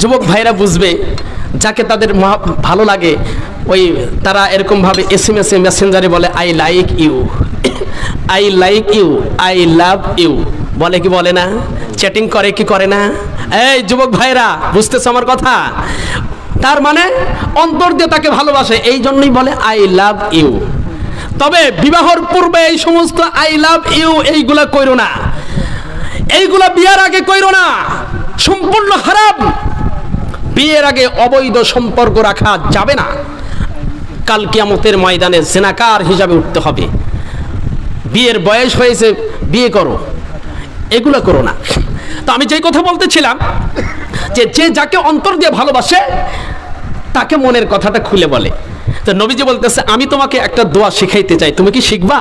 যুবক ভাইরা বুঝবে, যাকে তাদের ভালো লাগে ওই তারা এরকমভাবে SMS এ মেসেঞ্জারে বলে I like you, I like you, I love you, বলে কি বলে না? চ্যাটিং করে কি করে না? এই যুবক ভাইরা বুঝতেছ আমার কথা? তার মানে অন্তর দিয়ে তাকে ভালোবাসে, এই জন্যই বলে আই লাভ ইউ। তবে বিবাহর পূর্বে এই সমস্ত আই লাভ ইউ এইগুলা কইরো না, এইগুলা বিয়ের আগে কইরো না, সম্পূর্ণ হারাম। বিয়ের আগে অবৈধ সম্পর্ক রাখা যাবে না, কাল কিয়ামতের ময়দানে জিনাকার হিসাবে উঠতে হবে। বিয়ের বয়স হয়েছে, বিয়ে করো, এগুলো করো না। তো আমি যেই কথা বলতেছিলাম যে যে যাকে অন্তর দিয়ে ভালোবাসে তাকে মনের কথাটা খুলে বলে। তো নবীজি বলতেছে আমি তোমাকে একটা দোয়া শিখাইতে চাই, তুমি কি শিখবা?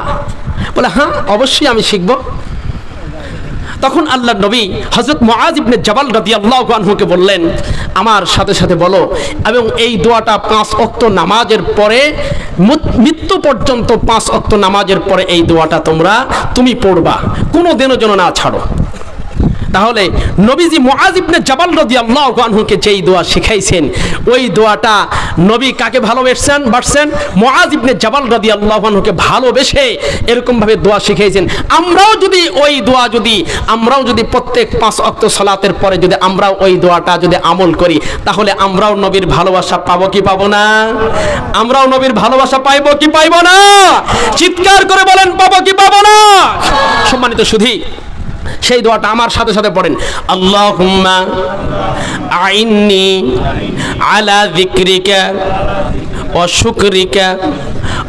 বলে হ্যাঁ অবশ্যই আমি শিখব। তখন আল্লাহর নবী হযরত মুআয ইবনে জাবাল রাদিয়াল্লাহু আনহুকে বললেন আমার সাথে সাথে বলো, এবং এই দোয়াটা 5 ওয়াক্ত নামাজের পরে, মৃত্যু পর্যন্ত 5 ওয়াক্ত নামাজের পরে এই দোয়াটা তুমি পড়বা, কোনো দিনও যেন না ছাড়ো। তাহলে নবীজি মুআয ইবনে জাবাল রাদিয়াল্লাহু আনহুকে যেই দোয়া শিখাইছেন, ওই দোয়াটা নবী কাকে ভালোবাসছেন? মুআয ইবনে জাবাল রাদিয়াল্লাহু আনহুকে ভালোবেসে এরকম ভাবে দোয়া শিখাইছেন। আমরাও যদি প্রত্যেক 5 ওয়াক্ত সালাতের পরে যদি আমরাও ওই দোয়াটা যদি আমল করি, তাহলে আমরাও নবীর ভালোবাসা পাবো কি পাবো না? আমরাও নবীর ভালোবাসা পাইবো কি পাইবো না? চিৎকার করে বলেন পাবো কি পাবো না? সম্মানিত সুধী, সেই দোয়াটা আমার সাথে সাথে পড়েন। আল্লাহুম্মা আইন্নি আলা যিকরিকা ওয়া শুকরিকা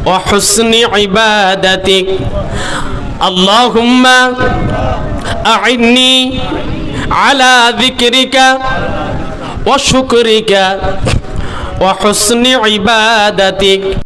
ওয়া হুসনি ইবাদাতিক। আল্লাহুম্মা আইন্নি আলা যিকরিকা ওয়া শুকরিকা ওয়া হুসনি ইবাদাতিক।